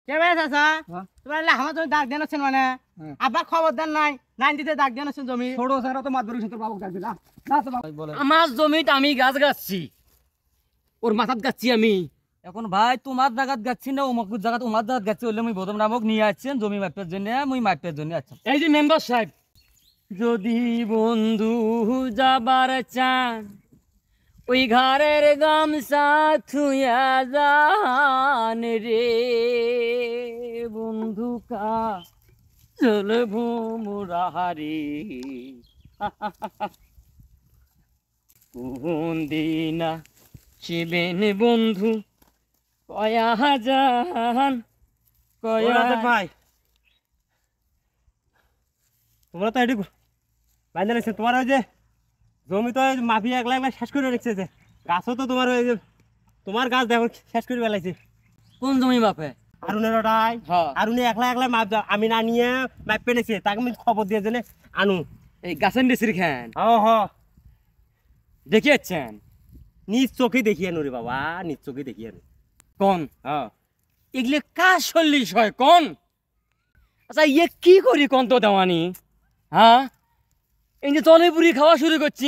কে ভাই চাচা তোমার আমার জমি দাগ দেন আছেন মানে আবার খবর দেন নাই 90 তে দাগ দেন আছেন জমি ছোট সারা তো মাদুরি তোর বাবুকে ডাকবি না তো বাবু বলে আমার জমিতে আমি গাছ গাচ্ছি ওর মাথাত গাচ্ছি আমি এখন ভাই তোমার জায়গাত গাচ্ছি না অমুক জায়গাত তোমার জায়গাত গাচ্ছি বললে মুই বদম নামক নিয়ে আসছেন জমি মাপের জন্য মুই মাপের জন্য আচ্ছা এই যে মেম্বার সাহেব যদি বন্ধু যাবার চান ওই ঘরের গামছা থুয়া যান রে বন্ধু কা চল ভুমুরাহারি কোন দিনা শিবেন বন্ধু কয়া হাজান কয়া ভাই তোমরা তো এটি বাইন্দা রেখেছে তোমার ওই যে জমি তো মাফি একলা একলা শেষ করে রেখেছে যে গাছও তো তোমার ওই যে তোমার গাছ দেখো শেষ করে বেলাইছে কোন জমি বাপে আরুনের ওটাই আরুনে একলা একলা মাপ দাও আমি না নিয়ে মাপ পেনেছে তাকে আমি খবর দিয়ে জেনে আনু এই গাছেন ডিসির খান হ দেখিয়েছেন নিজ চোখে দেখি আনু রে বাবা নিজ চোখে দেখি আনু কোন হ্যাঁ এগুলো কাজ চল্লিশ হয় কোন আচ্ছা ইয়ে কি করি কোন তো দেওয়ানি হ্যাঁ এই যে জলে পুরি খাওয়া শুরু করছি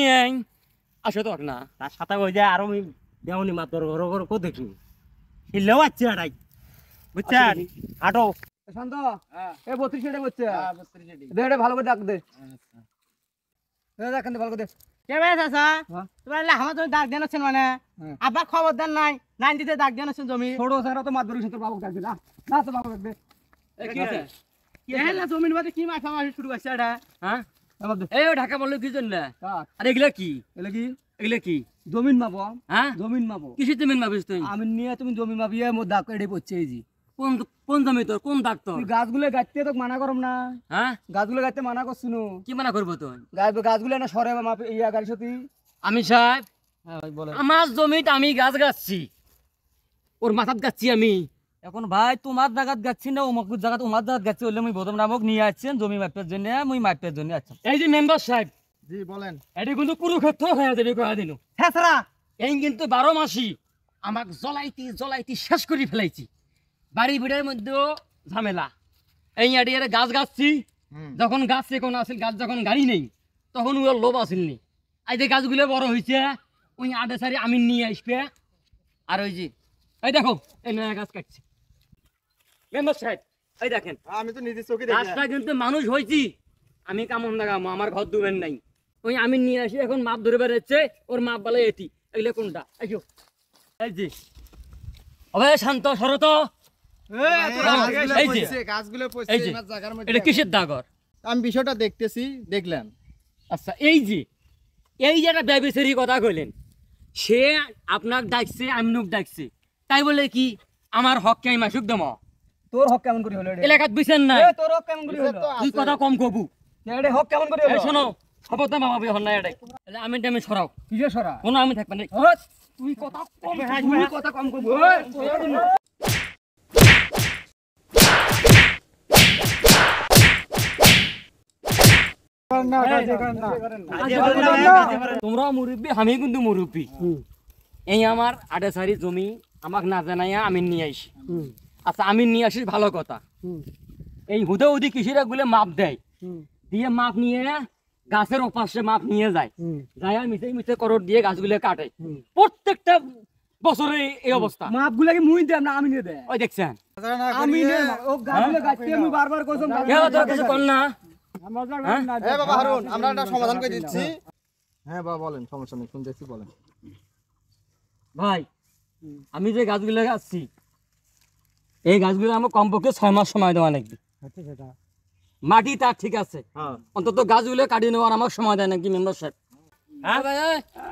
আসো তো না তার সাথে ওই যে আরো দেওনি মাত্র ঘর ঘর কো দেখি হিলেও আছে আড়াই বুঝছেন হাঁটো শান্ত এ 32 এটে বলছে দে এটা ভালো করে ডাক দে দেখেন ভালো করে দে কে ভাই চাচা তোমার আমার জমি দাগ দেন আছেন মানে আবার খবর দেন নাই 90 তে দাগ দেন আছেন জমি ছোট সারা তো মাদুরি তোর বাবুকে ডাকবি না তো বাবু ডাকবে এই না জমির মধ্যে কি মাছ আমার শুরু করছে এটা হ্যাঁ এই ঢাকা বললো কি জন্য আরে এগুলা কি এগুলা কি জমিন মাপো হ্যাঁ জমিন মাপো কিসের জমিন মাপিস তুই আমি নিয়ে তুমি জমি মাপিয়ে মোর দাগ এড়ে পড়ছে এই জি কোন কোন জমি তোর কোন দাগ তোর তুই গাছগুলো গাছতে তো মানা করম না হ্যাঁ গাছগুলো গাছতে মানা করছুন কি মানা করবো তুই গাছগুলো না সরে মাপে ইয়া গাড়ি সত্যি আমি সাহেব হ্যাঁ ভাই বলে আমার জমিতে আমি গাছ গাচ্ছি ওর মাথাত গাচ্ছি আমি এখন ভাই তোমার জায়গাত গাচ্ছি না অমুক জায়গাত তোমার জায়গাত গাচ্ছি বললে মুই বদম নামক নিয়ে আসছেন জমি মাপের জন্য মুই মাপের জন্য আচ্ছা এই যে মেম্বার সাহেব জি বলেন এটি কিন্তু কুরুক্ষেত্র হয়ে যাবে কয়া দিন হ্যাঁ সারা এই কিন্তু 12 মাসি আমাকে জ্বলাইতি শেষ করে ফেলাইছি বাড়ি ভিড়ের মধ্যেও ঝামেলা এই আডিয়ারে গাছ গাচ্ছি যখন গাছ কোন আসিল গাছ যখন গাড়ি নেই তখন ওর লোভ আসিলনি এই যে গাছগুলো বড় হয়েছে ওই আডে সারি আমি নিয়ে আসবে আর ওই যে এই দেখো এই নয়া গাছ কাটছি মেম্বার সাহেব এই দেখেন আমি তো নিজে চোখে গাছটা কিন্তু মানুষ হয়েছি আমি কামন লাগামো আমার ঘর দুবেন নাই ওই আমি নিয়ে আসি এখন মাপ ধরে বেড়াচ্ছে ওর মাপ বলে এটি এগুলো কোনটা এই যে হবে শান্ত শরত গাছগুলো এই যে এটা কিসের দাগর আমি বিষয়টা দেখতেছি দেখলাম আচ্ছা এই যে একটা ব্যবসায়ী কথা কইলেন সে আপনাকে ডাকছে আমনুক ডাকছে তাই বলে কি আমার হককে আমি মাসুক দেব তোর হক কেমন করে হলো এলাকাত বিছেন নাই তোর হক কেমন করে হলো তুই কথা কম কবু এটা হক কেমন করে হলো শোনো খবর দাম আমার বিহন নাই এটাই আমি টাইমে সরাও কিসে সরা কোনো আমি থাকবে না তুই কথা কম করবো তোমরা মুরব্বী আমি কিন্তু মুরব্বী এই আমার আড়ে জমি আমাকে না জানাইয়া আমি নিয়ে আসি আচ্ছা আমি নিয়ে আসি ভালো কথা এই হুদে হুদি কৃষিরা গুলো মাপ দেয় দিয়ে মাপ নিয়ে গাছের ওপাশে মাপ নিয়ে যায় যাই মিশে করোড় দিয়ে গাছগুলো কাটে প্রত্যেকটা বছরে এই অবস্থা মাপগুলো কি মুই দেব না আমি নিয়ে দেয় ওই দেখছেন আমি ও গাছগুলো গাছতে আমি বারবার কইছম কিছু কর না এই বাবা হারুন আমরা একটা সমাধান করে দিচ্ছি হ্যাঁ বাবা বলেন সমস্যা নেই শুনতেছি বলেন ভাই আমি যে গাছগুলো গাছছি এই গাছগুলো আমার কমপক্ষে 6 মাস সময় দেওয়া লাগবে মাটি তার ঠিক আছে অন্তত গাছগুলো কাটিয়ে নেওয়ার আমার সময় দেয় নাকি মেম্বার সাহেব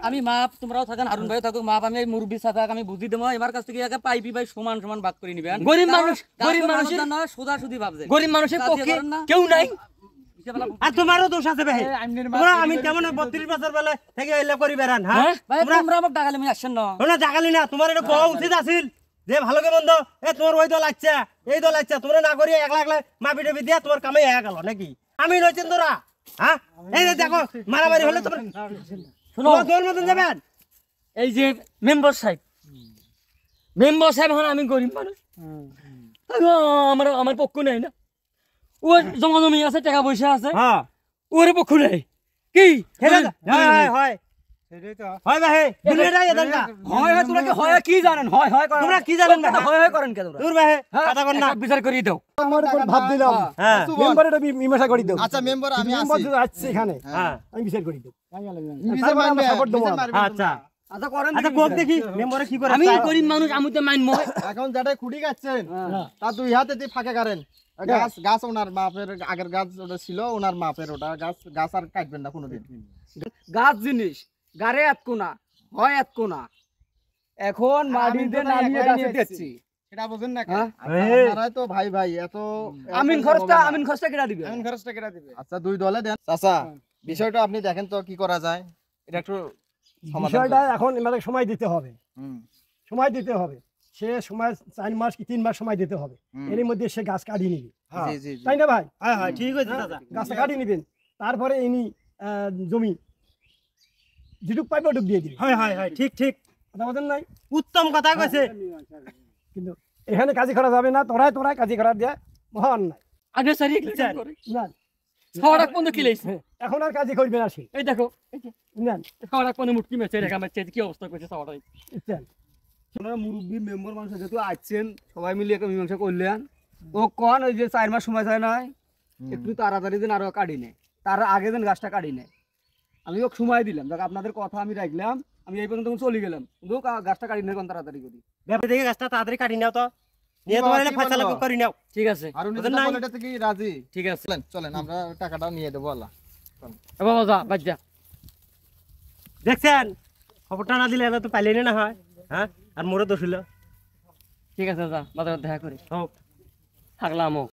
আমি মাপ তোমরাও থাকেন হারুন ভাই থাকুক মাপ আমি মুরব্বী সাথে আমি বুঝি দেবো এবার কাছ থেকে পাইপি ভাই সমান সমান ভাগ করে নিবেন গরিব মানুষের না সোজা সুদি ভাবছে গরিব মানুষের পক্ষে কেউ নাই আর তোমারও দোষ আছে ভাই তোমরা আমি কেমন 32 বছর বেলা থেকে এলে করি বেরান হ্যাঁ তোমরা আমাকে ডাকালে আমি আসছেন না ওনা ডাকালি না তোমার এটা কোয়া উচিত আছিল যে ভালো কে বন্ধ এ তোমার ওই দল আছে এই দল আছে তোমরা না করি একলা একলা মাপি টাপি দিয়া তোমার কামে হয়ে গেল নাকি আমি রয়েছেন তোরা হ্যাঁ এই যে দেখো মারামারি হলে তোমরা শুনো তোর মতন যাবেন এই যে মেম্বার সাহেব এখন আমি গরিব মানুষ আমার আমার পক্ষ নেই না, ও জমা জমি আছে, টাকা পয়সা আছে, হ্যাঁ ওর পক্ষ নেই কি? হয় হয় ভাই দুনিয়াটাই এদানকা হয় হয় তোরা কি হয় কি জানেন? হয় হয় করেন। তোমরা কি জানেন না হয় হয় করেন কে তোরা? দূর ভাই কথা কর না একটা বিচার করিয়ে দাও। আমার উপর ভাব দিলাম হ্যাঁ মেম্বার এটা মীমাংসা করে দাও। আচ্ছা মেম্বার আমি মেম্বার আছি। যদি আসছে এখানে হ্যাঁ আমি বিচার করে দেব। বিচার মানবে, support দেবো বিচার আমরা। মারবেন আচ্ছা আচ্ছা করেন আচ্ছা কোক দেখি মেম্বারে কি করে আমি গরিব মানুষ, আমি তো মানবো। এখন যেটা খুঁটি গাচ্ছেন তা দুই হাতে দিয়ে ফাঁকে কারেন। গাছ গাছ ওনার মাপের, আগের গাছ ওটা ছিল ওনার মাপের, ওটা গাছ গাছ আর কাটবেন না কোনোদিন। গাছ জিনিস গারে এত কোনা হয় এত কোনা, এখন মাটিতে নামিয়ে গাছে দিচ্ছি। এটা বুঝেন না হ্যাঁ? আপনারাই তো ভাই ভাই, এত আমিন খরচটা কেটে দিবে। আমিন খরচটা কেটে দিবে। আচ্ছা দুই দলে দেন। চাচা বিষয়টা আপনি দেখেন তো কি করা যায়, এটা একটু সমাধান বিষয়টা করেন। এখন মানে সময় দিতে হবে, হুম, সময় দিতে হবে। সে সময় 4 মাস কি 3 মাস সময় দিতে হবে। এর মধ্যে সে গাছ কাটিয়ে নিবে, জি জি জি। তাই না ভাই? হ্যাঁ হ্যাঁ ঠিক আছে দাদা গাছটা কাটিয়ে নিবেন, তারপরে ইনি জমি যেটুক পাইবে ওটুক দিয়ে দিবে। হয় হয় হয় ঠিক ঠিক কথা বলেন নাই? উত্তম কথা কইছে কিন্তু এখানে কাজী করা যাবে না, তোরাই কাজী করা দিয়ে মহান নাই আগে সারি না। খাওয়ার পর্যন্ত কি লাইছে, এখন আর কাজী করবে না সে, এই দেখো না খাওয়ার পর্যন্ত মুটকি মেছে রেখা মেছে, কি অবস্থা করছে খাওয়াটাই। ইচ্ছেন। আপনারা মুরব্বী মেম্বার মানুষ যেহেতু আসছেন, সবাই মিলে একটা মীমাংসা করলেন। ও কন ওই যে 4 মাস সময় যায় নয়, একটু তাড়াতাড়ি দিন আরো কাটি নেয়, তার আগে দিন গাছটা কাটি নেয়। আমি ওকে সময় দিলাম, দেখ আপনাদের কথা আমি রাখলাম, আমি এই পর্যন্ত চলে গেলাম, কিন্তু গাছটা কাটি নেয় কোন তাড়াতাড়ি করি। ব্যাপারে দেখে গাছটা তাড়াতাড়ি কাটি নাও তো, নিয়ে তোমার এলে ফয়সালা করে নাও। ঠিক আছে হারুন ওদের যেটা নাই। বলে এটাতে কি রাজি? ঠিক আছে, চলেন চলেন আমরা টাকাটা নিয়ে দেবো। আল্লাহ এ বাবা যা বাজ্জা। দেখছেন খবরটা না দিলে এবার তো পাইলেনি না হয়। হ্যাঁ আর মোরে দোষ হইল। ঠিক আছে যা বাজার দেখা করি, হোক থাকলামও।